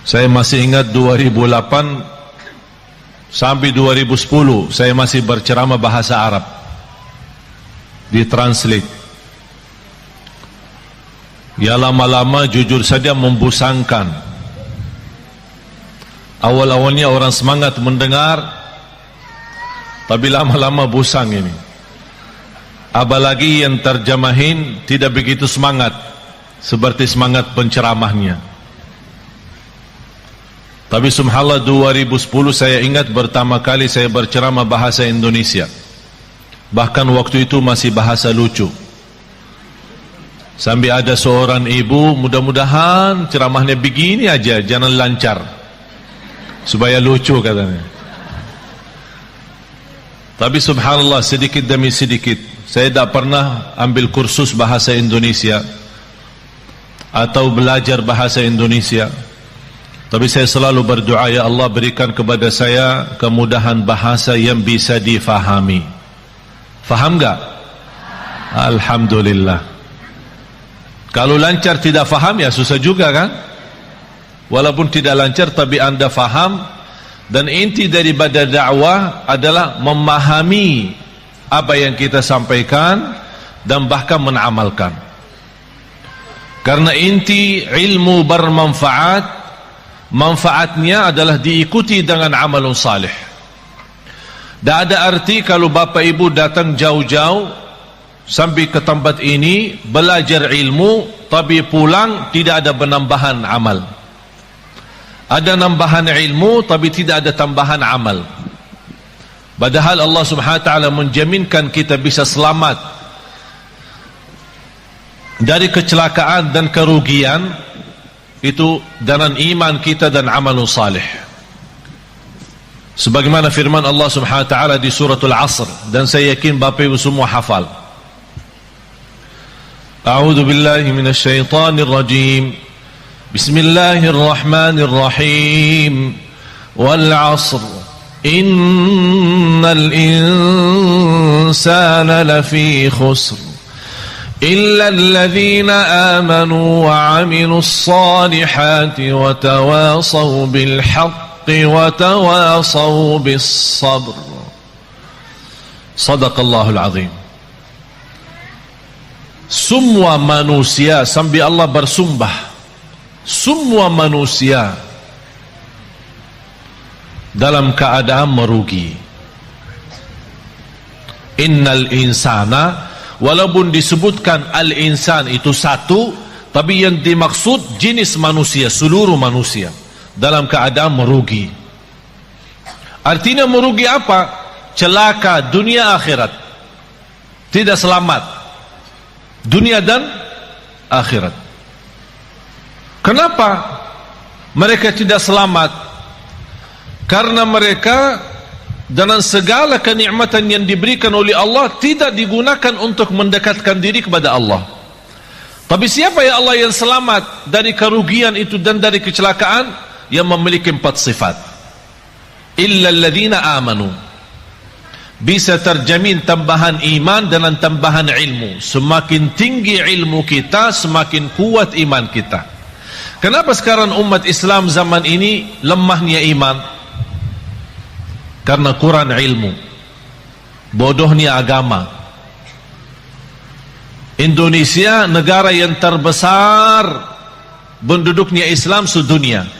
Saya masih ingat 2008 sampai 2010 saya masih berceramah bahasa Arab, ditranslate. Ya lama-lama jujur saja membusangkan. Awal-awalnya orang semangat mendengar, tapi lama-lama busang ini. Apalagi yang terjemahin tidak begitu semangat seperti semangat penceramahnya. Tapi subhanallah 2010 saya ingat pertama kali saya berceramah bahasa Indonesia. Bahkan waktu itu masih bahasa lucu. Sampai ada seorang ibu, mudah-mudahan ceramahnya begini aja, jangan lancar, supaya lucu katanya. Tapi subhanallah sedikit demi sedikit, saya tidak pernah ambil kursus bahasa Indonesia atau belajar bahasa Indonesia. Tapi saya selalu berdoa, ya Allah berikan kepada saya kemudahan bahasa yang bisa difahami. Faham enggak? Alhamdulillah. Kalau lancar tidak faham ya susah juga kan? Walaupun tidak lancar tapi anda faham. Dan inti daripada dakwah adalah memahami apa yang kita sampaikan dan bahkan mengamalkan. Karena inti ilmu bermanfaat, manfaatnya adalah diikuti dengan amalun salih. Tak ada arti kalau bapak ibu datang jauh-jauh sampai ke tempat ini belajar ilmu tapi pulang tidak ada penambahan amal. Ada nambahan ilmu tapi tidak ada tambahan amal. Padahal Allah Subhanahu wa taala menjaminkan kita bisa selamat dari kecelakaan dan kerugian itu dengan iman kita dan amalun salih. Sebagaimana firman Allah Subhanahu wa taala di suratul Asr, dan saya yakin Bapak Ibu semua hafal. A'udzu billahi minasy syaithanir rajim. Bismillahirrahmanirrahim. Wal 'asr. Innal insana lafi khusr. إلا الذين آمنوا وعملوا الصالحات وتواصوا بالحق وتواصوا بالصبر. صدق الله العظيم. Semua manusia, sampai Allah bersumpah, semua manusia dalam keadaan merugi. Innal insana, walaupun disebutkan al-insan itu satu, tapi yang dimaksud jenis manusia, seluruh manusia dalam keadaan merugi. Artinya merugi apa? Celaka dunia akhirat, tidak selamat dunia dan akhirat. Kenapa mereka tidak selamat? Karena mereka dengan segala kenikmatan yang diberikan oleh Allah tidak digunakan untuk mendekatkan diri kepada Allah. Tapi siapa ya Allah yang selamat dari kerugian itu dan dari kecelakaan? Yang memiliki 4 sifat. Illa alladhina amanu. Bisa terjamin tambahan iman dengan tambahan ilmu. Semakin tinggi ilmu kita, semakin kuat iman kita. Kenapa sekarang umat Islam zaman ini lemahnya iman? Karena kurang ilmu, bodohnya agama. Indonesia negara yang terbesar penduduknya Islam sedunia,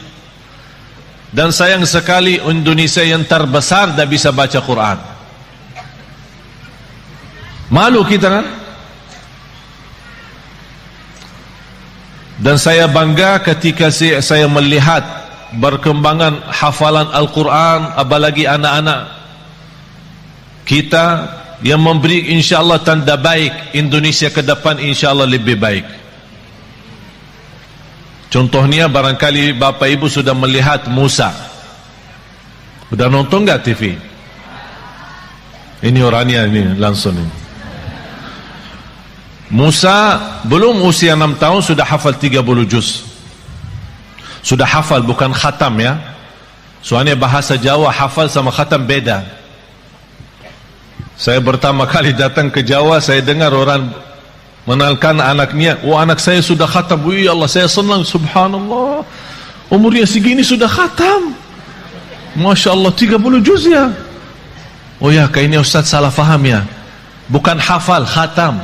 dan sayang sekali Indonesia yang terbesar tidak bisa baca Quran. Malu kita kan? Dan saya bangga ketika saya melihat berkembangan hafalan Al-Quran, apalagi anak-anak kita yang memberi insyaAllah tanda baik. Indonesia ke depan insyaAllah lebih baik. Contohnya barangkali Bapak Ibu sudah melihat Musa. Sudah nonton gak TV? Ini orangnya ini langsung ini. Musa belum usia 6 tahun sudah hafal 30 juz. Sudah hafal, bukan khatam ya. Soalnya bahasa Jawa hafal sama khatam beda. Saya pertama kali datang ke Jawa, saya dengar orang mengenalkan anaknya, "Oh, anak saya sudah khatam." Wih, Allah, saya senang, subhanallah. umurnya segini sudah khatam. Masya Allah, 30 juz ya. Oh ya, kayaknya Ustaz salah faham ya. Bukan hafal, khatam.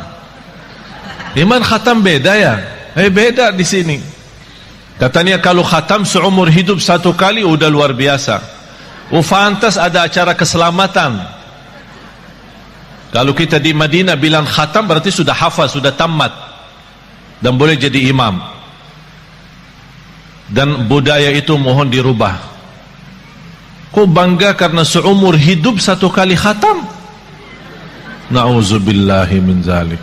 Iman khatam beda ya? Beda di sini. Katanya kalau khatam seumur hidup satu kali udah luar biasa. Fantas ada acara keselamatan. Kalau kita di Madinah bilang khatam berarti sudah hafal, sudah tamat dan boleh jadi imam. Dan budaya itu mohon dirubah. Kok bangga karena seumur hidup satu kali khatam? Na'udzubillahi min zalik.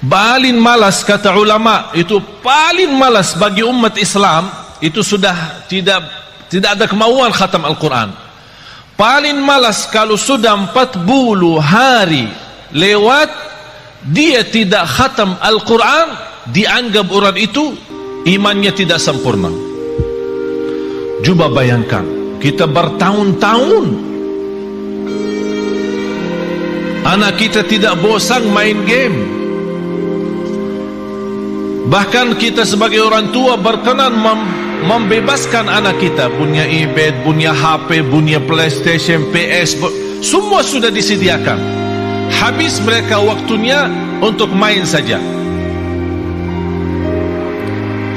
Paling malas kata ulama, itu paling malas bagi umat Islam itu sudah tidak ada kemauan khatam Al-Quran. Paling malas kalau sudah 40 hari lewat dia tidak khatam Al-Quran, dianggap orang itu imannya tidak sempurna. Coba bayangkan, kita bertahun-tahun anak kita tidak bosan main game. Bahkan kita sebagai orang tua berkenan membebaskan anak kita, punya iPad, punya HP, punya PlayStation, PS, semua sudah disediakan. Habis mereka waktunya untuk main saja.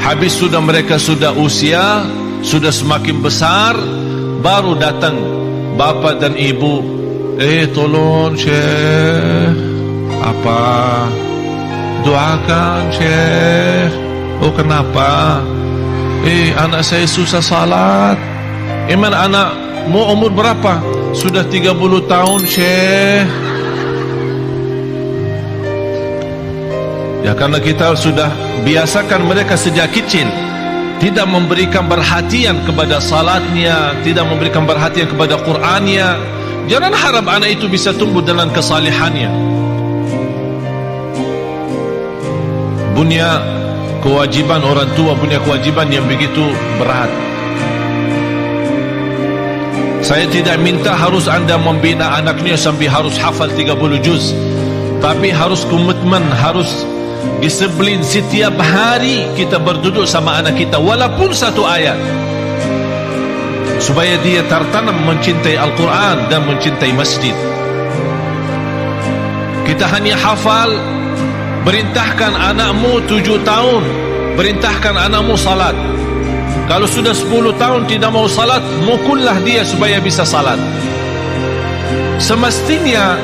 Habis sudah mereka sudah usia, sudah semakin besar, baru datang bapak dan ibu, tolong Syekh, apa? Doakan Syekh. Oh kenapa? Anak saya susah salat. Iman anakmu umur berapa? Sudah 30 tahun Syekh. Ya karena kita sudah biasakan mereka sejak kecil tidak memberikan perhatian kepada salatnya, tidak memberikan perhatian kepada Qur'annya. Jangan harap anak itu bisa tumbuh dalam kesalihannya. Punya kewajiban orang tua, punya kewajiban yang begitu berat. Saya tidak minta harus anda membina anaknya sampai harus hafal 30 juz, tapi harus komitmen, harus disiplin. Setiap hari kita berduduk sama anak kita walaupun satu ayat, supaya dia tertanam mencintai Al-Quran dan mencintai masjid. Kita hanya hafal. Perintahkan anakmu 7 tahun, perintahkan anakmu salat. Kalau sudah 10 tahun tidak mau salat, mukullah dia supaya bisa salat. Semestinya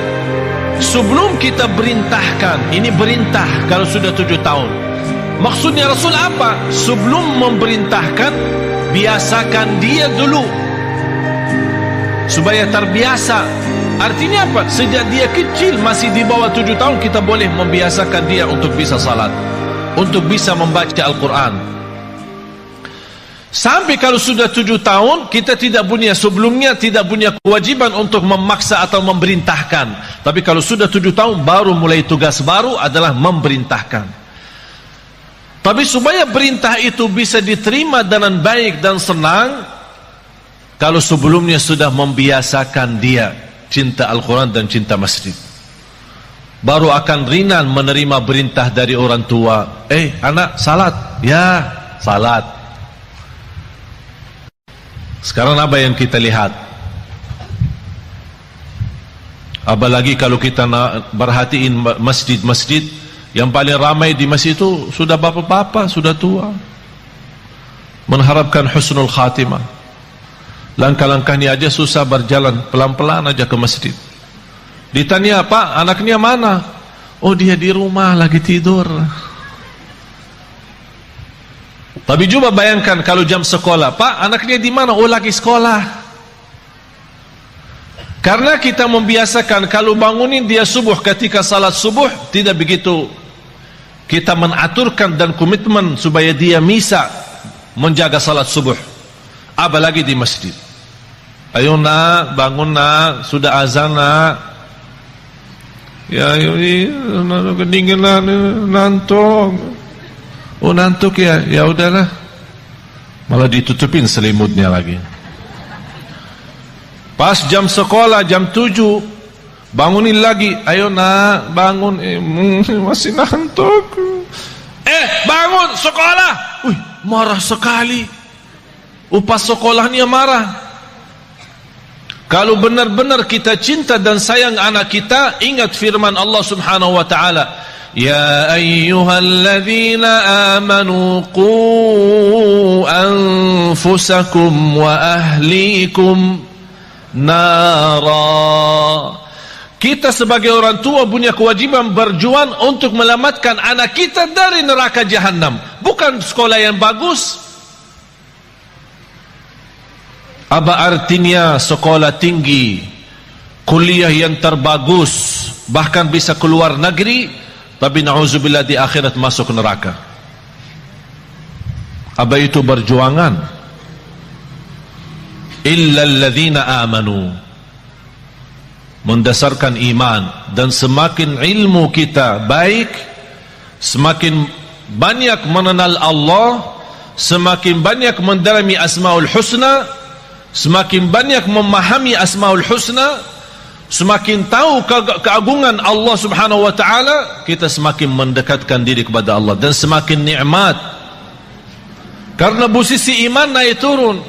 sebelum kita perintahkan, ini perintah kalau sudah 7 tahun. Maksudnya Rasul apa? Sebelum memerintahkan, biasakan dia dulu supaya terbiasa. Artinya apa? Sejak dia kecil, masih di bawah 7 tahun, kita boleh membiasakan dia untuk bisa salat, untuk bisa membaca Al-Quran. Sampai kalau sudah 7 tahun, kita tidak punya, sebelumnya tidak punya kewajiban untuk memaksa atau memerintahkan. Tapi kalau sudah 7 tahun, baru mulai tugas baru adalah memerintahkan. Tapi supaya perintah itu bisa diterima dengan baik dan senang, kalau sebelumnya sudah membiasakan dia cinta Al-Quran dan cinta masjid, baru akan ringan menerima perintah dari orang tua. Anak salat, ya salat. Sekarang apa yang kita lihat? Apalagi kalau kita perhatiin masjid-masjid, yang paling ramai di masjid itu sudah bapak-bapak, sudah tua, mengharapkan husnul khatimah. Langkah-langkahnya aja susah berjalan, pelan-pelan aja ke masjid. Ditanya, Pak, anaknya mana? Oh, dia di rumah lagi tidur. Tapi coba bayangkan kalau jam sekolah, Pak, anaknya di mana? Oh, lagi sekolah. Karena kita membiasakan kalau bangunin dia subuh, ketika salat subuh tidak begitu kita menaturkan dan komitmen supaya dia bisa menjaga salat subuh, apalagi di masjid. Ayo nak, bangun nak, sudah azan nak. Ya ini kedinginan, nantuk. Oh nantuk ya, ya udahlah. Malah ditutupin selimutnya lagi. Pas jam sekolah jam 7, bangunin lagi. Ayo nak, bangun. Masih nantuk. Bangun sekolah. marah sekali. Upah sekolahnya marah. Kalau benar-benar kita cinta dan sayang anak kita, ingat firman Allah Subhanahu wa taala, ya ayyuhalladzina amanu qu anfusakum wa ahlikum nara. Kita sebagai orang tua punya kewajiban berjuang untuk menyelamatkan anak kita dari neraka jahanam. Bukan sekolah yang bagus. Apa artinya sekolah tinggi, kuliah yang terbagus, bahkan bisa keluar negeri, tapi na'udzubillah di akhirat masuk neraka? Apa itu berjuangan? Illa alladzina amanu, mendasarkan iman. Dan semakin ilmu kita baik, semakin banyak mengenal Allah, semakin banyak mendalami Asmaul Husna, semakin banyak memahami Asmaul Husna, semakin tahu keagungan Allah Subhanahu wa taala, kita semakin mendekatkan diri kepada Allah dan semakin nikmat. Karena posisi iman naik turun.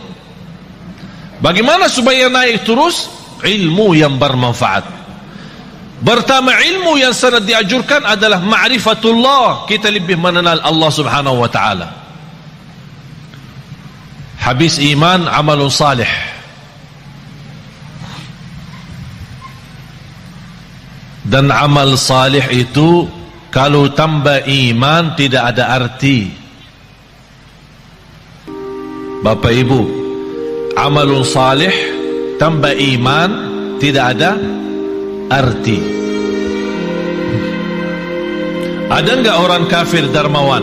Bagaimana supaya naik terus? Ilmu yang bermanfaat. Pertama, ilmu yang sangat dianjurkan adalah ma'rifatullah. Kita lebih mengenal Allah Subhanahu wa taala. Habis iman, amalun salih. Dan amal salih itu kalau tambah iman tidak ada arti. Bapak Ibu, amalun salih tambah iman tidak ada arti. Ada enggak orang kafir dermawan?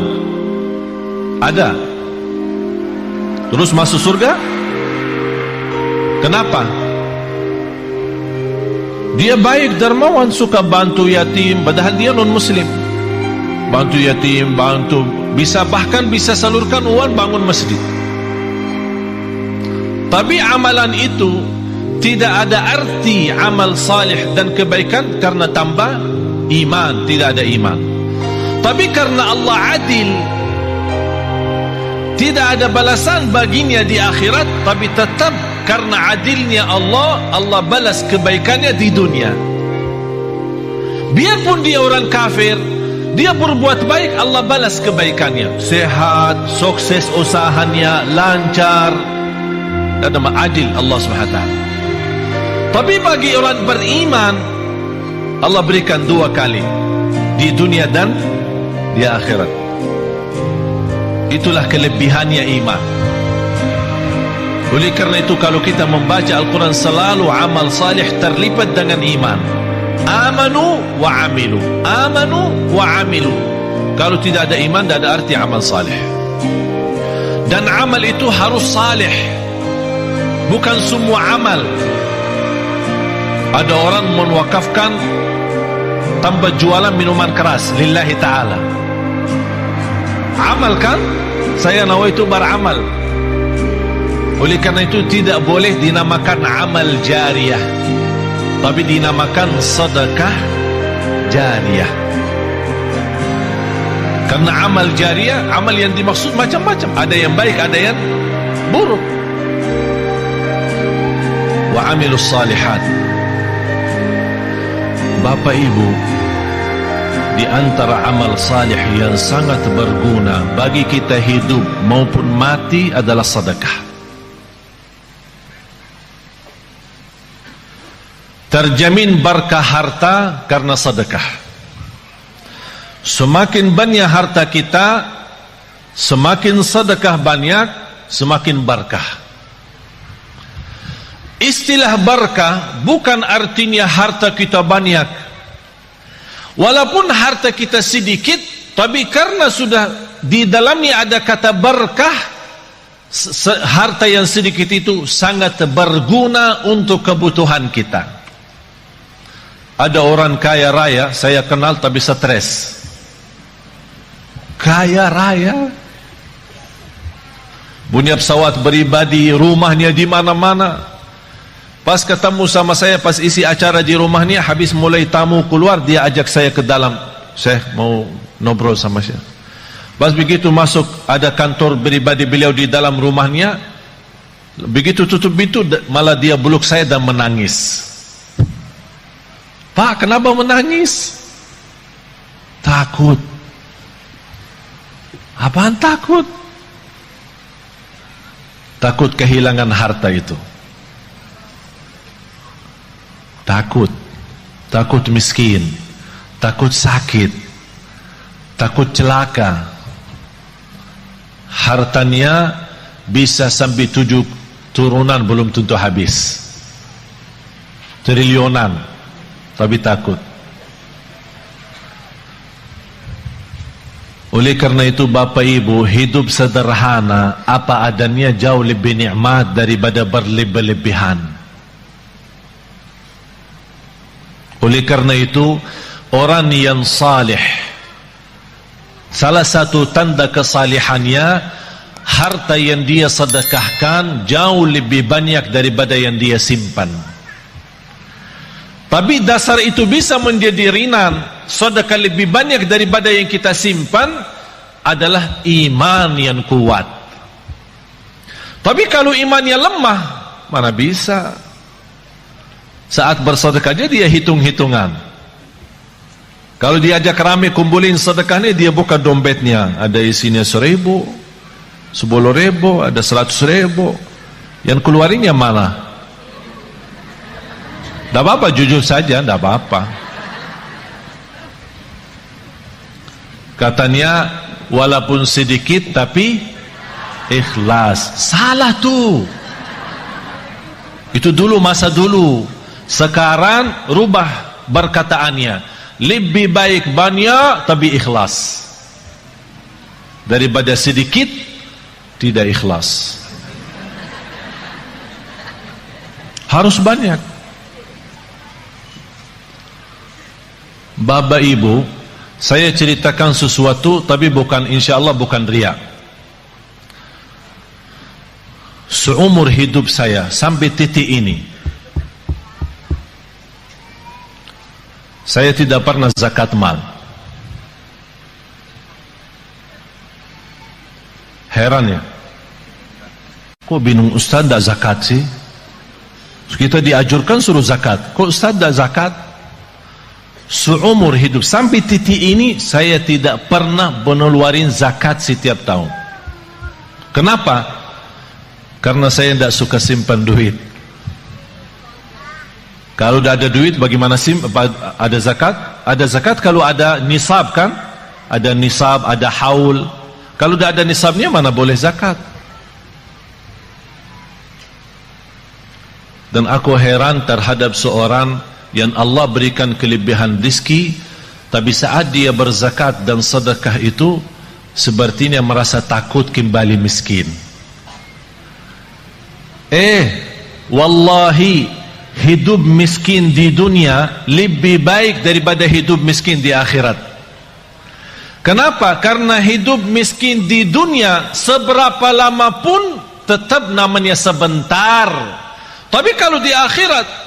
Ada. Terus masuk surga? Kenapa? Dia baik, dermawan, suka bantu yatim, padahal dia non muslim. Bantu yatim, bahkan bisa salurkan uang bangun masjid. Tapi amalan itu tidak ada arti amal salih dan kebaikan karena tambah iman, tidak ada iman. Tapi karena Allah adil, tidak ada balasan baginya di akhirat, tapi tetap karena adilnya Allah, Allah balas kebaikannya di dunia. Biarpun dia orang kafir, dia berbuat baik, Allah balas kebaikannya. Sehat, sukses usahanya, lancar. Dan adil Allah SWT. Tapi bagi orang beriman, Allah berikan 2 kali, di dunia dan di akhirat. Itulah kelebihannya iman. Oleh kerana itu, kalau kita membaca Al-Quran, selalu amal salih terlibat dengan iman. Amanu wa amilu, amanu wa amilu. Kalau tidak ada iman, tidak ada arti amal salih. Dan amal itu harus salih, bukan semua amal. Ada orang menwakafkan tanpa jualan minuman keras lillahi ta'ala. Amal kan? Saya nawaitu beramal. Oleh karena itu tidak boleh dinamakan amal jariyah, tapi dinamakan sedekah jariyah. Karena amal jariyah, amal yang dimaksud macam-macam. Ada yang baik, ada yang buruk. Wa amilus salihat. Bapak Ibu, di antara amal salih yang sangat berguna bagi kita hidup maupun mati adalah sedekah. Terjamin berkah harta karena sedekah. Semakin banyak harta kita, semakin sedekah banyak, semakin berkah. Istilah berkah bukan artinya harta kita banyak. Walaupun harta kita sedikit, tapi karena sudah di dalamnya ada kata berkah, harta yang sedikit itu sangat berguna untuk kebutuhan kita. Ada orang kaya raya, saya kenal tapi stres. Kaya raya, punya pesawat pribadi, rumahnya di mana-mana. Pas ketemu sama saya, pas isi acara di rumahnya, habis mulai tamu keluar, dia ajak saya ke dalam. Saya mau ngobrol sama saya. Pas begitu masuk, ada kantor pribadi beliau di dalam rumahnya. Begitu tutup pintu, malah dia peluk saya dan menangis. Pak, kenapa menangis? Takut. Apaan takut? Takut kehilangan harta itu. Takut. Takut miskin. Takut sakit. Takut celaka. Hartanya bisa sampai 7 turunan belum tentu habis. Triliunan, tapi takut. Oleh karena itu Bapak Ibu, hidup sederhana apa adanya jauh lebih nikmat daripada berlebih-lebihan. Oleh karena itu orang yang salih, salah satu tanda kesalihannya, harta yang dia sedekahkan jauh lebih banyak daripada yang dia simpan. Tapi dasar itu bisa menjadi ringan, sedekah lebih banyak daripada yang kita simpan, adalah iman yang kuat. Tapi kalau imannya lemah, mana bisa? Saat bersedekah dia hitung-hitungan. Kalau diajak rame kumpulin sedekahnya, dia buka dompetnya, ada isinya 1.000, 10.000, ada 100.000. Yang keluarinnya mana? Tidak apa-apa, jujur saja, tidak apa-apa. Katanya walaupun sedikit tapi ikhlas. Salah tuh. Itu dulu, masa dulu. Sekarang rubah perkataannya. Lebih baik banyak tapi ikhlas daripada sedikit tidak ikhlas. Harus banyak. Bapak Ibu, saya ceritakan sesuatu, tapi bukan, insya Allah bukan riak. Seumur hidup saya sampai titik ini, saya tidak pernah zakat mal. Heran ya, kok bingung Ustaz tidak zakat sih? Kita diajurkan suruh zakat, kok Ustaz tidak zakat? Seumur hidup sampai titik ini saya tidak pernah mengeluarkan zakat setiap tahun. Kenapa? Karena saya tidak suka simpan duit. Kalau tidak ada duit, bagaimana ada zakat? Ada zakat kalau ada nisab kan? Ada nisab, ada haul. Kalau tidak ada nisabnya, mana boleh zakat? Dan aku heran terhadap seorang yang Allah berikan kelebihan rezeki, tapi saat dia berzakat dan sedekah itu sepertinya merasa takut kembali miskin. Wallahi, hidup miskin di dunia lebih baik daripada hidup miskin di akhirat. Kenapa? Karena hidup miskin di dunia seberapa lama pun tetap namanya sebentar. Tapi kalau di akhirat,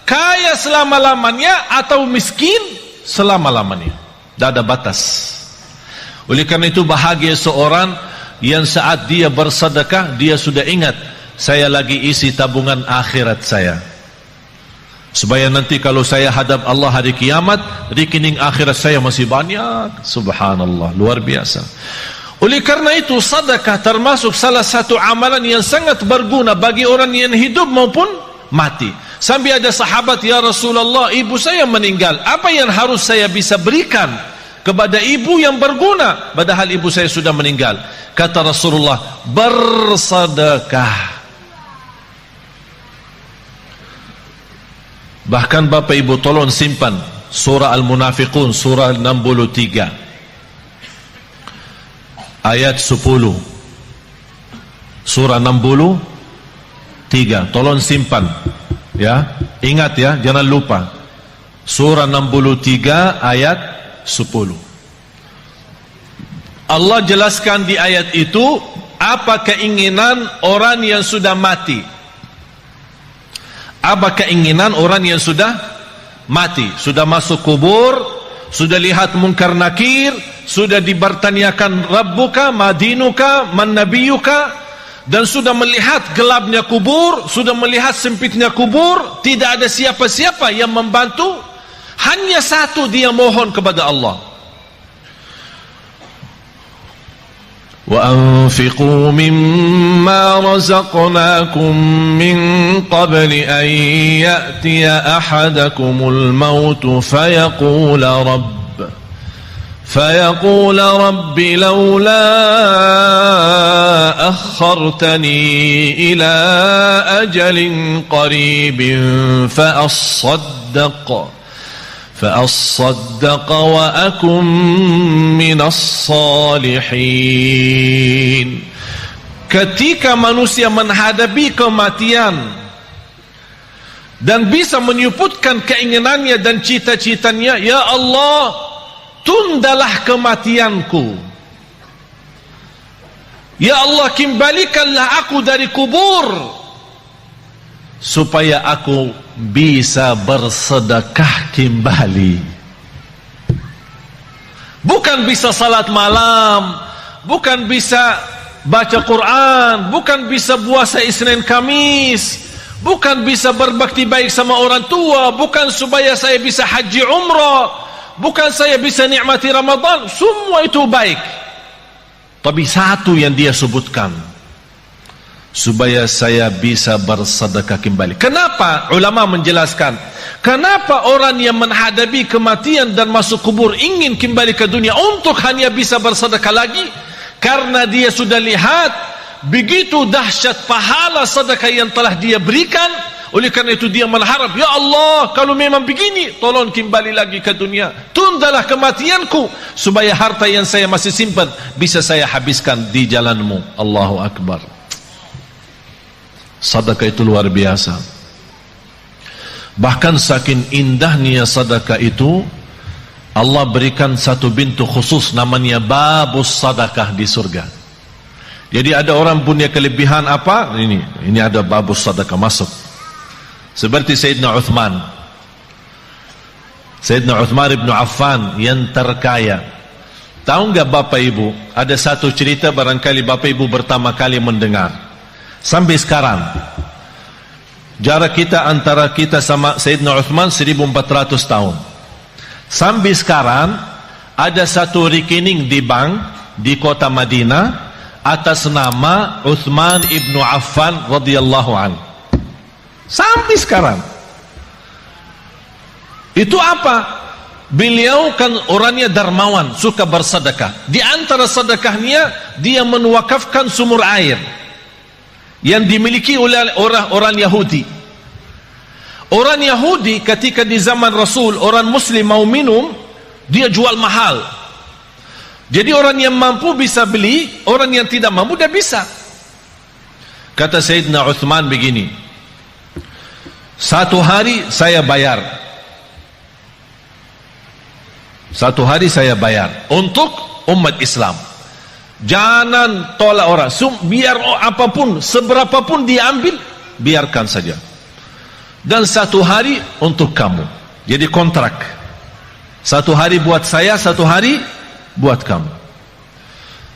kaya selama-lamanya atau miskin selama-lamanya, tidak ada batas. Oleh karena itu bahagia seorang yang saat dia bersedekah, dia sudah ingat, saya lagi isi tabungan akhirat saya, supaya nanti kalau saya hadap Allah hari kiamat, rekening akhirat saya masih banyak. Subhanallah, luar biasa. Oleh karena itu sedekah termasuk salah satu amalan yang sangat berguna bagi orang yang hidup maupun mati. Sampai ada sahabat, ya Rasulullah, ibu saya meninggal, apa yang harus saya bisa berikan kepada ibu yang berguna, padahal ibu saya sudah meninggal? Kata Rasulullah, bersedekah. Bahkan Bapak Ibu tolong simpan surah Al-Munafiqun, surah 63 ayat 10. Surah 63, tolong simpan ya, ingat ya, jangan lupa. Surah 63 ayat 10. Allah jelaskan di ayat itu apa keinginan orang yang sudah mati. Apa keinginan orang yang sudah mati, sudah masuk kubur, sudah lihat munkar nakir, sudah dibertanyakan Rabbuka, Madinuka, Man Nabiyuka, dan sudah melihat gelapnya kubur, sudah melihat sempitnya kubur, tidak ada siapa-siapa yang membantu, hanya satu dia mohon kepada Allah. وَأَنْفِقُوا مِمَّا رَزَقْنَاكُمْ مِنْ قَبْلِ أَنْ يَأْتِيَ أَحَدَكُمُ الْمَوْتُ فيقول رب لولا أخرتني إلى أجل قريب فأصدق وأكن من الصالحين. Ketika manusia menghadapi kematian dan bisa menyebutkan keinginannya dan cita-citanya, ya Allah, tundalah kematianku. Ya Allah, kembalikanlah aku dari kubur supaya aku bisa bersedekah kembali. Bukan bisa salat malam, bukan bisa baca Quran, bukan bisa puasa Isnin Kamis, bukan bisa berbakti baik sama orang tua, bukan supaya saya bisa haji umrah, bukan saya bisa nikmati Ramadan. Semua itu baik, tapi satu yang dia sebutkan, supaya saya bisa bersedekah kembali. Kenapa? Ulama menjelaskan, kenapa orang yang menghadapi kematian dan masuk kubur ingin kembali ke dunia untuk hanya bisa bersedekah lagi? Karena dia sudah lihat begitu dahsyat pahala sedekah yang telah dia berikan. Oleh karena itu dia mengharap, ya Allah, kalau memang begini, tolong kembali lagi ke dunia, tundalah kematianku supaya harta yang saya masih simpan bisa saya habiskan di jalanmu. Allahu Akbar. Sedekah itu luar biasa. Bahkan saking indahnya sedekah itu, Allah berikan satu pintu khusus namanya babus sedekah di surga. Jadi ada orang punya kelebihan apa? Ini ada babus sedekah masuk. Seperti Sayyidina Uthman. Sayyidina Uthman ibn Affan yang terkaya. Tahu enggak Bapak Ibu, ada satu cerita barangkali Bapak Ibu pertama kali mendengar. Sampai sekarang jarak kita antara kita sama Sayyidina Uthman 1400 tahun. Sampai sekarang ada satu rekening di bank di kota Madinah atas nama Uthman ibn Affan radhiyallahu anhu. Sampai sekarang. Itu apa? Beliau kan orangnya dermawan, suka bersedekah. Di antara sedekahnya dia menwakafkan sumur air yang dimiliki oleh orang Yahudi. Orang Yahudi ketika di zaman Rasul, orang Muslim mau minum, dia jual mahal. Jadi orang yang mampu bisa beli, orang yang tidak mampu dia bisa. Kata Sayyidina Uthman begini, satu hari saya bayar untuk umat Islam. Jangan tolak orang, biar apapun, seberapapun dia ambil, biarkan saja. Dan satu hari untuk kamu. Jadi kontrak. Satu hari buat saya, satu hari buat kamu.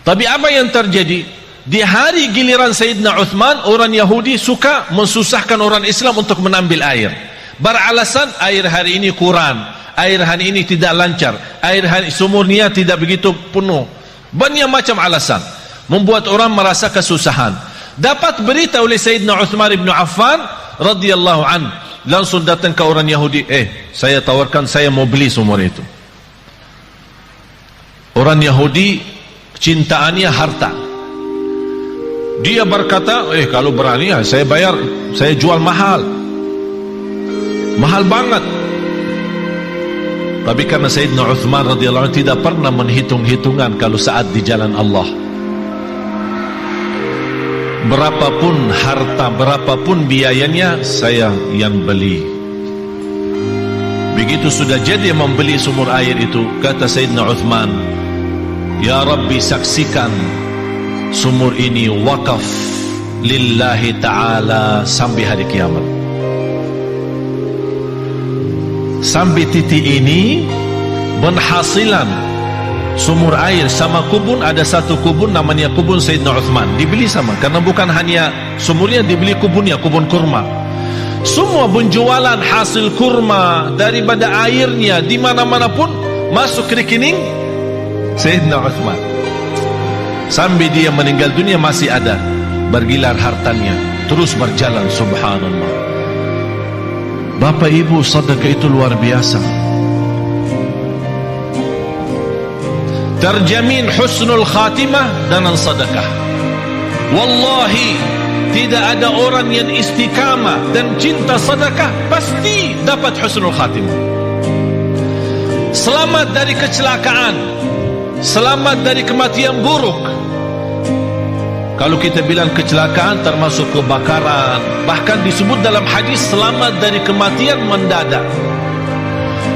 Tapi apa yang terjadi? Di hari giliran Sayyidina Uthman, orang Yahudi suka mensusahkan orang Islam untuk menambil air. Beralasan air hari ini kurang, air hari ini tidak lancar, air hari sumurnya tidak begitu penuh. Banyak macam alasan membuat orang merasa kesusahan. Dapat berita oleh Sayyidina Uthman ibn Affan radhiyallahu an, langsung datang ke orang Yahudi, saya tawarkan, saya mau beli sumur itu. Orang Yahudi cintaannya harta. Dia berkata, kalau berani saya bayar, saya jual mahal banget. Tapi karena Sayyidina Uthman radhiyallahu anhu tidak pernah menghitung-hitungan kalau saat di jalan Allah, berapapun harta, berapapun biayanya, saya yang beli. Begitu sudah jadi membeli sumur air itu, kata Sayyidina Uthman, ya Rabbi, saksikan sumur ini wakaf lillahi ta'ala sampai hari kiamat. Sampai titik ini penghasilan sumur air sama kubun. Ada satu kubun namanya kubun Sayyidina Uthman, dibeli sama, karena bukan hanya sumurnya, dibeli kubunnya, kubun kurma. Semua penjualan hasil kurma daripada airnya di mana-mana pun masuk ke rekening Sayyidina Uthman. Sampai dia meninggal dunia masih ada bergilar hartanya, terus berjalan. Subhanallah. Bapak ibu, sedekah itu luar biasa. Terjamin husnul khatimah dengan sedekah. Wallahi, tidak ada orang yang istiqamah dan cinta sedekah pasti dapat husnul khatimah. Selamat dari kecelakaan, selamat dari kematian buruk. Kalau kita bilang kecelakaan termasuk kebakaran, bahkan disebut dalam hadis selamat dari kematian mendadak.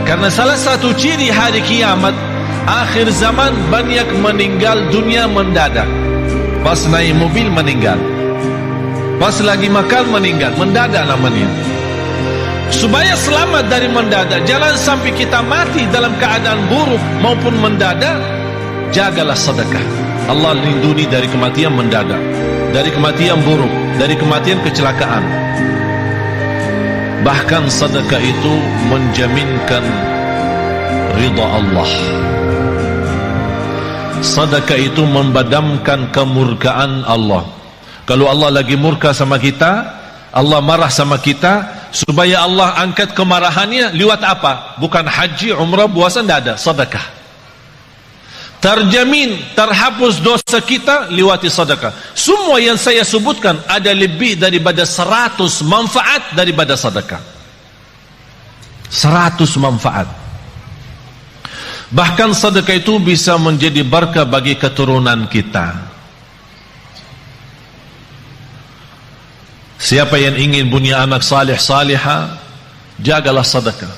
Karena salah satu ciri hari kiamat, akhir zaman, banyak meninggal dunia mendadak. Pas naik mobil meninggal, pas lagi makan meninggal, mendadak namanya. Supaya selamat dari mendadak, jangan sampai kita mati dalam keadaan buruk maupun mendadak, jagalah sedekah. Allah lindungi dari kematian mendadak, dari kematian buruk, dari kematian kecelakaan. Bahkan sedekah itu menjaminkan ridha Allah. Sedekah itu membadamkan kemurkaan Allah. Kalau Allah lagi murka sama kita, Allah marah sama kita, supaya Allah angkat kemarahannya lewat apa? Bukan haji, umrah, puasa, tidak ada, sedekah. Terjamin terhapus dosa kita lewati sedekah. Semua yang saya sebutkan ada lebih daripada 100 manfaat daripada sedekah. 100 manfaat. Bahkan sedekah itu bisa menjadi berkah bagi keturunan kita. Siapa yang ingin punya anak salih salihah, jagalah sedekah.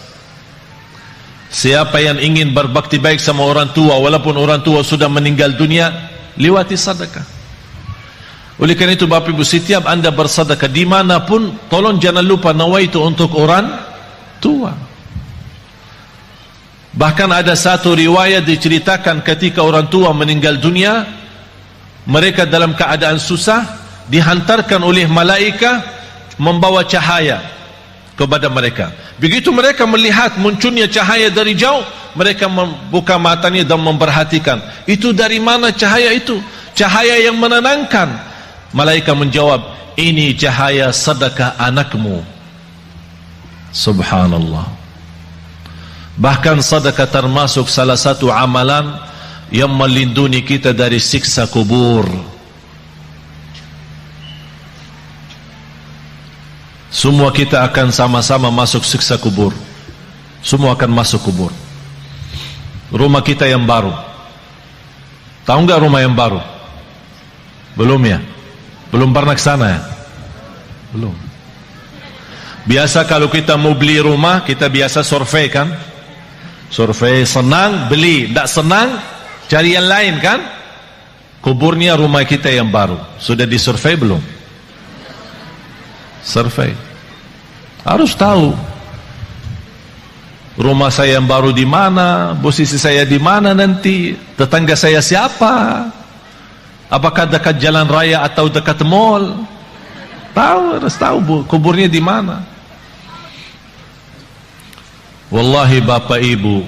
Siapa yang ingin berbakti baik sama orang tua, walaupun orang tua sudah meninggal dunia, lewati sedekah. Oleh karena itu Bapak Ibu, setiap anda bersedekah dimanapun, tolong jangan lupa nawaitu untuk orang tua. Bahkan ada satu riwayat diceritakan ketika orang tua meninggal dunia, mereka dalam keadaan susah, dihantarkan oleh malaikat membawa cahaya kepada mereka. Begitu mereka melihat munculnya cahaya dari jauh, mereka membuka matanya dan memperhatikan, itu dari mana cahaya itu? Cahaya yang menenangkan. Malaikat menjawab, ini cahaya sedekah anakmu. Subhanallah. Bahkan sedekah termasuk salah satu amalan yang melindungi kita dari siksa kubur. Semua kita akan sama-sama masuk siksa kubur. Semua akan masuk kubur. Rumah kita yang baru, tahu nggak rumah yang baru? Belum ya? Belum pernah ke sana ya? Belum. Biasa kalau kita mau beli rumah, kita biasa survei kan? Survei, senang beli, tidak senang cari yang lain kan? Kuburnya rumah kita yang baru. Sudah disurvei belum? Survei. Harus tahu rumah saya yang baru di mana, posisi saya di mana nanti, tetangga saya siapa, apakah dekat jalan raya atau dekat mall. Tahu, harus tahu kuburnya di mana. Wallahi Bapak Ibu,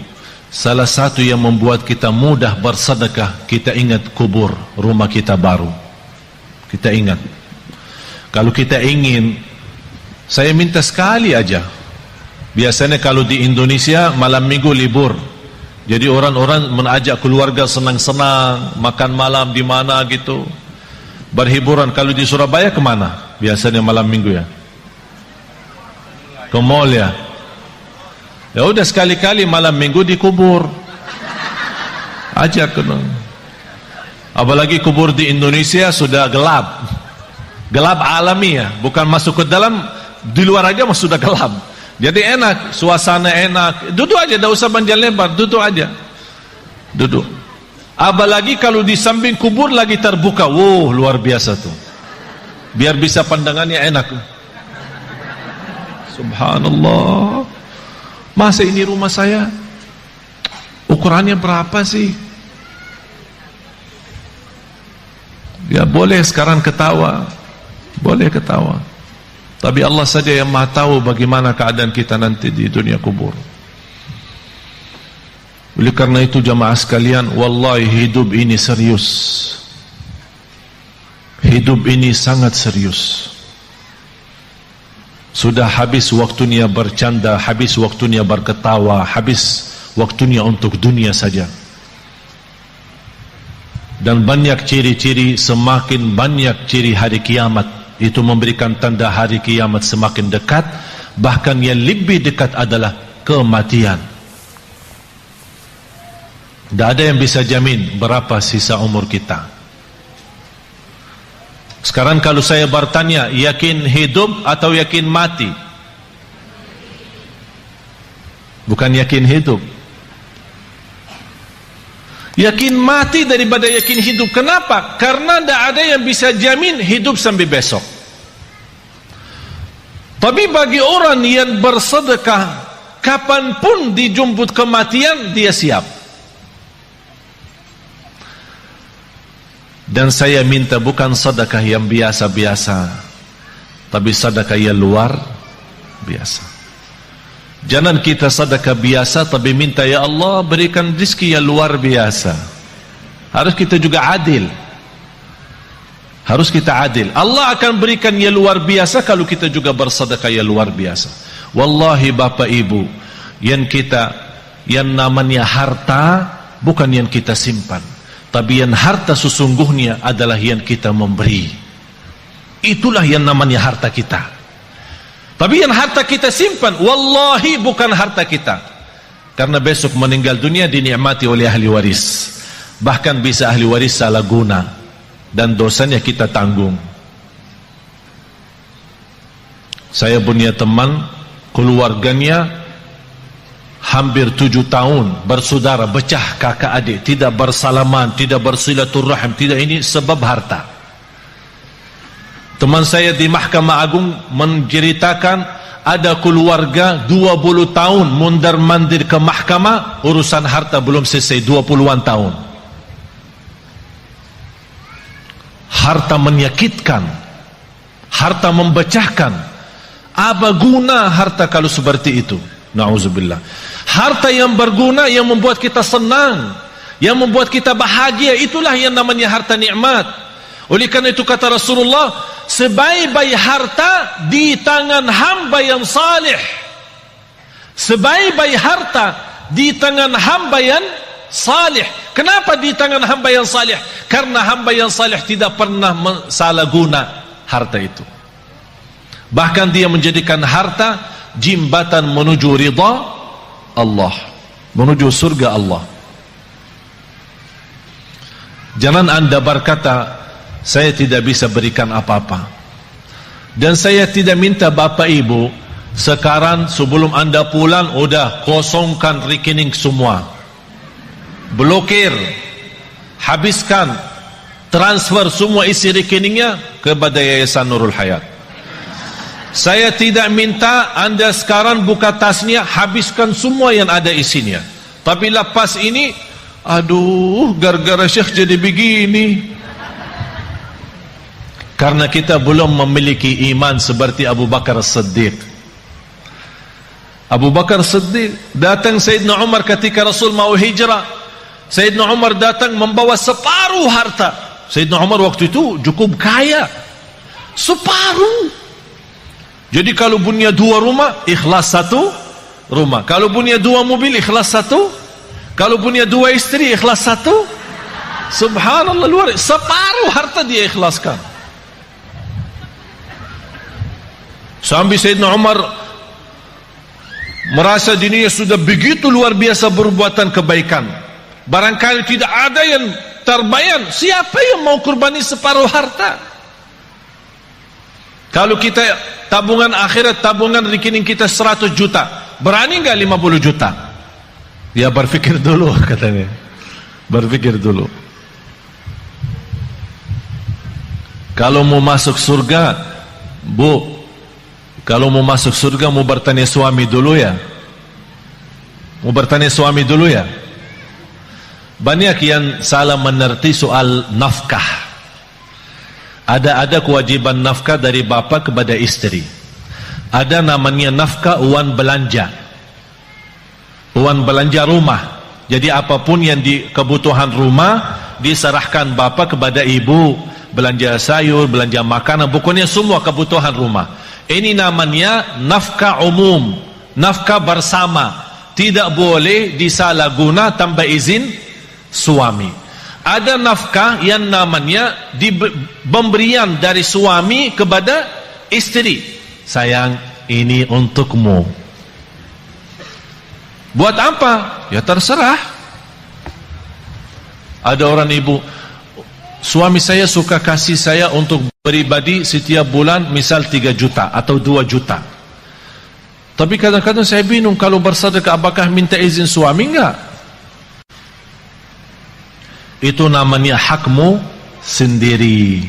salah satu yang membuat kita mudah bersedekah, kita ingat kubur rumah kita baru. Kita ingat. Kalau kita ingin, saya minta sekali aja. Biasanya kalau di Indonesia malam minggu libur, jadi orang-orang mengajak keluarga senang-senang, makan malam di mana gitu, berhiburan. Kalau di Surabaya kemana? Biasanya malam minggu ya, ke mall ya. Ya udah sekali-kali malam minggu di kubur, ajak dong. Apalagi kubur di Indonesia sudah gelap, gelap alami ya, bukan masuk ke dalam. Di luar aja sudah gelap. Jadi enak, suasana enak. Duduk aja, tidak usah panjang lebar, duduk aja. Duduk. Apalagi kalau di samping kubur lagi terbuka, wow, luar biasa tuh. Biar bisa pandangannya enak. Subhanallah. Masa ini rumah saya ukurannya berapa sih? Ya boleh sekarang ketawa, boleh ketawa, tapi Allah saja yang maha tahu bagaimana keadaan kita nanti di dunia kubur. Oleh karena itu jamaah sekalian, wallahi hidup ini serius. Hidup ini sangat serius. Sudah habis waktunya bercanda, habis waktunya berketawa, habis waktunya untuk dunia saja. Dan banyak ciri-ciri, semakin banyak ciri hari kiamat, itu memberikan tanda hari kiamat semakin dekat. Bahkan yang lebih dekat adalah kematian. Tidak ada yang bisa jamin berapa sisa umur kita. Sekarang kalau saya bertanya, yakin hidup atau yakin mati? Bukan yakin hidup. Yakin mati daripada yakin hidup. Kenapa? Karena tidak ada yang bisa jamin hidup sampai besok. Tapi bagi orang yang bersedekah, kapanpun dijemput kematian, dia siap. Dan saya minta bukan sedekah yang biasa-biasa, tapi sedekah yang luar biasa. Jangan kita sedekah biasa, tapi minta ya Allah berikan rezeki yang luar biasa. Harus kita juga adil. Harus kita adil. Allah akan berikan yang luar biasa kalau kita juga bersedekah yang luar biasa. Wallahi Bapak Ibu, yang namanya harta bukan yang kita simpan, tapi yang harta sesungguhnya adalah yang kita memberi. Itulah yang namanya harta kita. Tapi yang harta kita simpan, wallahi bukan harta kita. Karena besok meninggal dunia dinikmati oleh ahli waris. Bahkan bisa ahli waris salah guna, dan dosanya kita tanggung. Saya punya teman, keluarganya hampir 7 tahun bersaudara, pecah kakak adik, tidak bersalaman, tidak bersilaturahim, tidak, ini sebab harta. Teman saya di Mahkamah Agung menceritakan ada keluarga 20 tahun mondar-mandir ke mahkamah, urusan harta belum selesai, 20-an tahun. Harta menyakitkan, harta memecahkan. Apa guna harta kalau seperti itu? Na'udzubillah. Harta yang berguna, yang membuat kita senang, yang membuat kita bahagia, itulah yang namanya harta nikmat. Oleh karena itu kata Rasulullah, sebaik-baik harta di tangan hamba yang salih. Sebaik-baik harta di tangan hamba yang salih. Kenapa di tangan hamba yang salih? Karena hamba yang salih tidak pernah salah guna harta itu. Bahkan dia menjadikan harta jembatan menuju ridha Allah, menuju surga Allah. Jangan anda berkata, saya tidak bisa berikan apa-apa. Dan saya tidak minta Bapak Ibu sekarang sebelum anda pulang udah kosongkan rekening semua, blokir, habiskan, transfer semua isi rekeningnya kepada Yayasan Nurul Hayat. Saya tidak minta anda sekarang buka tasnya, habiskan semua yang ada isinya. Tapi lepas ini, aduh, gara-gara Syekh jadi begini. Karena kita belum memiliki iman seperti Abu Bakar Siddiq. Abu Bakar Siddiq datang Sayyidina Umar ketika Rasul mau hijrah. Sayyidina Umar datang membawa separuh harta. Sayyidina Umar waktu itu cukup kaya, separuh. Jadi kalau punya 2 rumah, ikhlas 1 rumah. Kalau punya 2 mobil, ikhlas 1. Kalau punya 2 istri, ikhlas 1. Subhanallah, luar biasa. Separuh harta dia ikhlaskan. Sampai Sayyidina Umar merasa dirinya sudah begitu luar biasa berbuatan kebaikan. Barangkali tidak ada yang terbayang, siapa yang mau kurbani separuh harta? Kalau kita tabungan akhirat, tabungan rekening kita 100 juta, berani nggak 50 juta? Ya berpikir dulu, katanya. Berpikir dulu. Kalau mau masuk surga, Bu, kalau mau masuk surga mau bertanya suami dulu ya. Mau bertanya suami dulu ya. Banyak yang salah mengerti soal nafkah. Ada kewajiban nafkah dari bapa kepada isteri. Ada namanya nafkah uang belanja. Uang belanja rumah. Jadi apapun yang di kebutuhan rumah diserahkan bapa kepada ibu. Belanja sayur, belanja makanan, pokoknya semua kebutuhan rumah. Ini namanya nafkah umum, nafkah bersama. Tidak boleh disalahguna tanpa izin suami. Ada nafkah yang namanya pemberian dari suami kepada istri. Sayang, ini untukmu. Buat apa? Ya terserah. Ada orang ibu, suami saya suka kasih saya untuk pribadi setiap bulan misal 3 juta atau 2 juta. Tapi kadang-kadang saya bingung, kalau bersedekah apakah minta izin suami? Enggak. Itu namanya hakmu sendiri.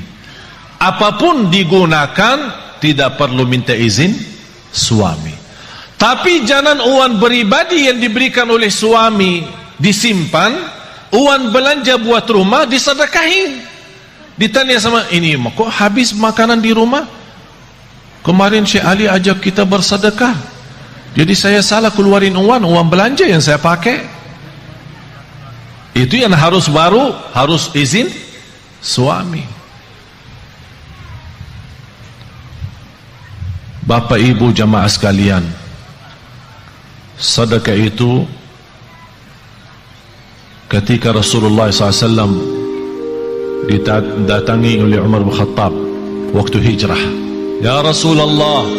Apapun digunakan tidak perlu minta izin suami. Tapi jangan uang pribadi yang diberikan oleh suami disimpan, uang belanja buat rumah disedekahin. Ditanya sama ini, kok habis makanan di rumah? Kemarin Syekh Ali ajak kita bersedekah, jadi saya salah keluarin uang belanja yang saya pakai. Itu yang harus izin suami. Bapak ibu jamaah sekalian, sedekah itu ketika Rasulullah SAW didatangi oleh Umar bin Khattab waktu hijrah. Ya Rasulullah,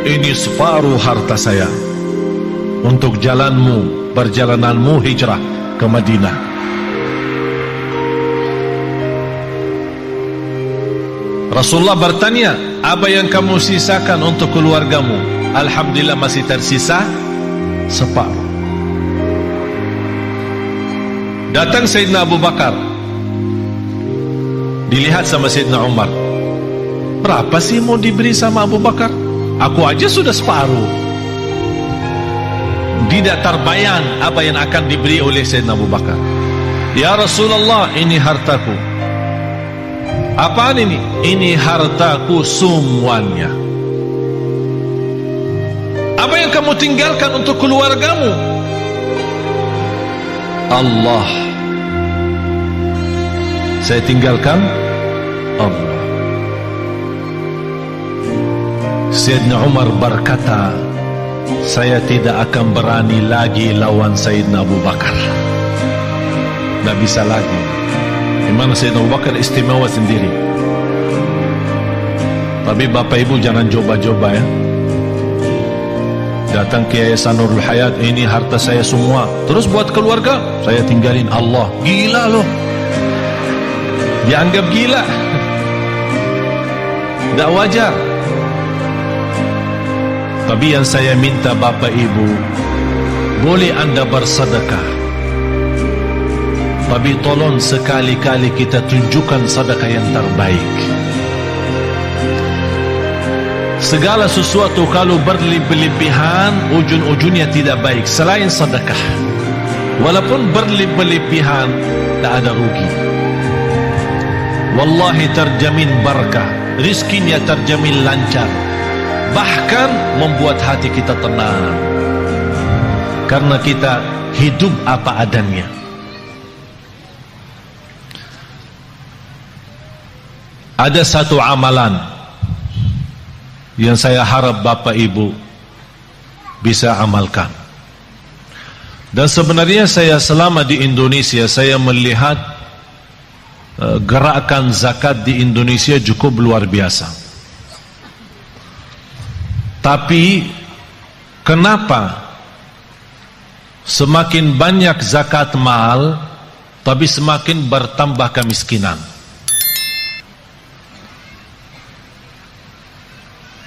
ini separuh harta saya untuk perjalananmu hijrah ke Madinah. Rasulullah bertanya, apa yang kamu sisakan untuk keluargamu? Alhamdulillah masih tersisa separuh. Datang Sayyidina Abu Bakar, dilihat sama Sayyidina Umar, berapa sih mau diberi sama Abu Bakar? Aku aja sudah separuh. Tidak terbayang apa yang akan diberi oleh Sayyidina Abu Bakar. Ya Rasulullah, ini hartaku. Apaan ini? Ini hartaku semuanya. Apa yang kamu tinggalkan untuk keluargamu? Allah. Saya tinggalkan Allah. Sayyidina Umar berkata, saya tidak akan berani lagi lawan Sayyidina Abu Bakar. Tak bisa lagi. Dimana Sayyidina Abu Bakar istimewa sendiri. Tapi bapak ibu jangan coba-coba ya. Datang ke Yayasan Nurul Hayat, ini harta saya semua, terus buat keluarga saya tinggalin Allah. Gila loh. Dianggap gila. Tak wajar. Tapi yang saya minta bapak ibu, boleh anda bersedekah, tapi tolong sekali-kali kita tunjukkan sedekah yang terbaik. Segala sesuatu kalau berlebihan, ujung-ujungnya tidak baik. Selain sedekah, walaupun berlebihan, tak ada rugi. Wallahi terjamin barakah, rizkinya terjamin lancar, bahkan membuat hati kita tenang, karena kita hidup apa adanya. Ada satu amalan yang saya harap bapak ibu bisa amalkan. Dan sebenarnya saya selama di Indonesia, saya melihat gerakan zakat di Indonesia cukup luar biasa. Tapi kenapa semakin banyak zakat mal, tapi semakin bertambah kemiskinan?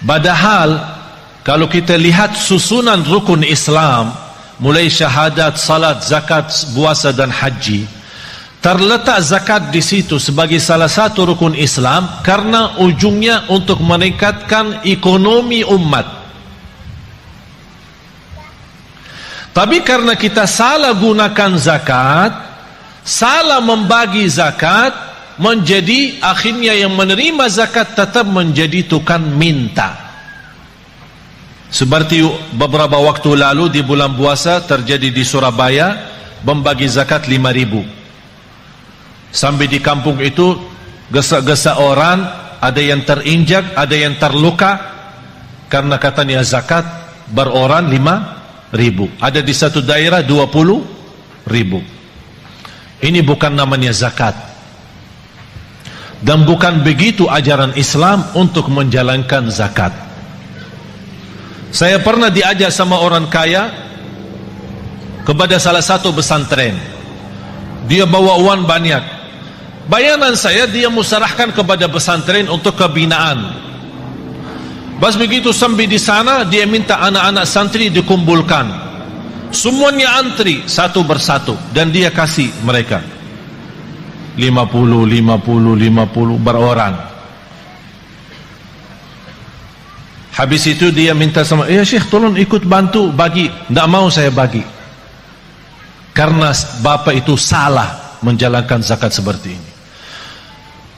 Padahal kalau kita lihat susunan rukun Islam, mulai syahadat, salat, zakat, puasa dan haji, terletak zakat di situ sebagai salah satu rukun Islam karena ujungnya untuk meningkatkan ekonomi umat. Tapi karena kita salah gunakan zakat, salah membagi zakat, menjadi akhirnya yang menerima zakat tetap menjadi tukang minta. Seperti beberapa waktu lalu di bulan puasa terjadi di Surabaya, membagi zakat 5.000. Sampai di kampung itu gesa-gesa orang, ada yang terinjak, ada yang terluka karena katanya zakat beroran 5.000. Ada di satu daerah 20.000. Ini bukan namanya zakat, dan bukan begitu ajaran Islam untuk menjalankan zakat. Saya pernah diajak sama orang kaya kepada salah satu pesantren. Dia bawa uang banyak. Bayanan saya, dia musarahkan kepada pesantren untuk kebinaan. Pas begitu sampai di sana, dia minta anak-anak santri dikumpulkan. Semuanya antri satu persatu, dan dia kasih mereka 50 beroran. Habis itu dia minta sama, ya Syekh tolong ikut bantu bagi. Tidak mau saya bagi, karena bapak itu salah menjalankan zakat seperti ini.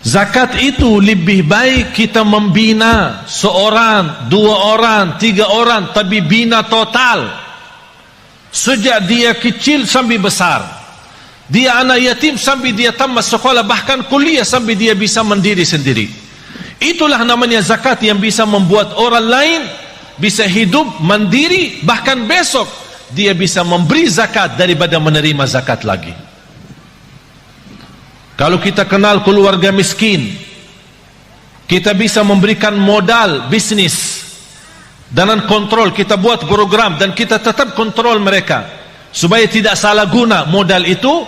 Zakat itu lebih baik kita membina seorang, 2 orang, 3 orang, tapi bina total sejak dia kecil sampai besar. Dia anak yatim sampai dia tamat sekolah, bahkan kuliah, sampai dia bisa mandiri sendiri. Itulah namanya zakat yang bisa membuat orang lain bisa hidup mandiri, bahkan besok dia bisa memberi zakat daripada menerima zakat lagi. Kalau kita kenal keluarga miskin, kita bisa memberikan modal bisnis dengan kontrol. Kita buat program dan kita tetap kontrol mereka supaya tidak salah guna modal itu.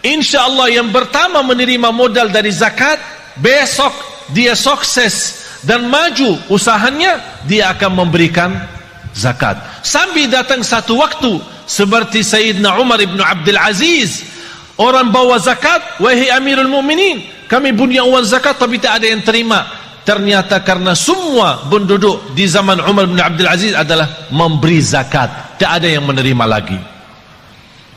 Insya Allah yang pertama menerima modal dari zakat, besok dia sukses dan maju usahanya, dia akan memberikan zakat. Sampai datang satu waktu seperti Sayyidina Umar ibn Abdul Aziz, orang bawa zakat, wahai Amirul Mukminin, kami punya uang zakat tapi tak ada yang terima. Ternyata karena semua penduduk di zaman Umar bin Abdul Aziz adalah memberi zakat, tak ada yang menerima lagi.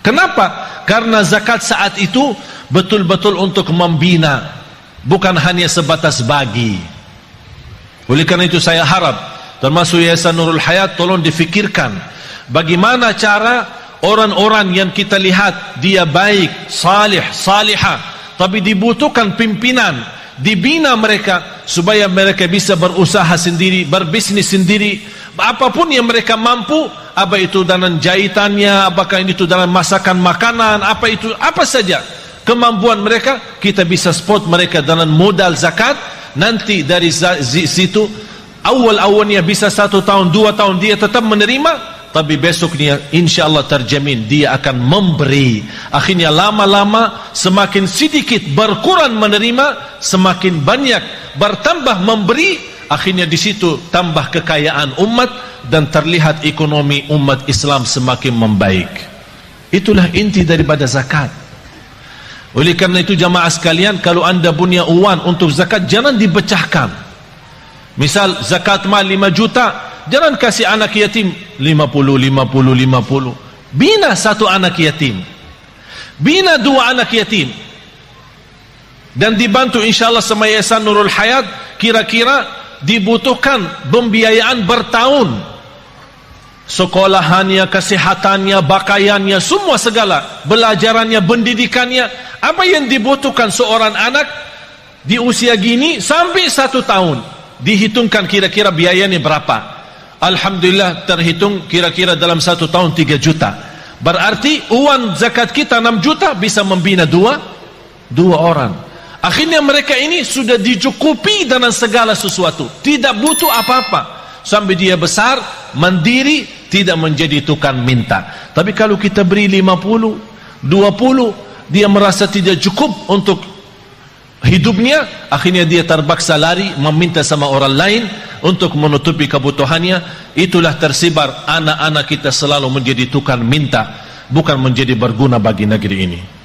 Kenapa? Karena zakat saat itu betul-betul untuk membina, bukan hanya sebatas bagi. Oleh karena itu saya harap termasuk Yayasan Nurul Hayat, tolong difikirkan bagaimana cara orang-orang yang kita lihat dia baik, salih, salihah, tapi dibutuhkan pimpinan, dibina mereka supaya mereka bisa berusaha sendiri, berbisnis sendiri, apapun yang mereka mampu, apa itu dalam jahitannya, apakah itu dalam masakan makanan, apa itu, apa saja kemampuan mereka, kita bisa support mereka dengan modal zakat. Nanti dari situ awal-awalnya bisa 1 tahun 2 tahun dia tetap menerima, tapi besoknya insya Allah terjamin dia akan memberi. Akhirnya lama-lama semakin sedikit berkurang menerima, semakin banyak bertambah memberi. Akhirnya di situ tambah kekayaan umat dan terlihat ekonomi umat Islam semakin membaik. Itulah inti daripada zakat. Oleh karena itu jamaah sekalian, kalau anda punya uang untuk zakat, jangan dipecahkan. Misal zakat mal 5 juta, jangan kasih anak yatim 50. Bina 1 anak yatim, bina 2 anak yatim, dan dibantu insyaAllah sama Yayasan Nurul Hayat. Kira-kira dibutuhkan pembiayaan bertahun, sekolahannya, kesehatannya, pakaiannya, semua segala, belajarannya, pendidikannya. Apa yang dibutuhkan seorang anak di usia gini sampai 1 tahun, dihitungkan kira-kira biayanya berapa. Alhamdulillah terhitung kira-kira dalam 1 tahun 3 juta. Berarti uang zakat kita 6 juta bisa membina 2 orang. Akhirnya mereka ini sudah dicukupi dengan segala sesuatu, tidak butuh apa-apa, sampai dia besar, mandiri, tidak menjadi tukang minta. Tapi kalau kita beri 50, 20, dia merasa tidak cukup untuk hidupnya, akhirnya dia terpaksa lari meminta sama orang lain untuk menutupi kebutuhannya. Itulah tersebar anak-anak kita selalu menjadi tukang minta, bukan menjadi berguna bagi negeri ini.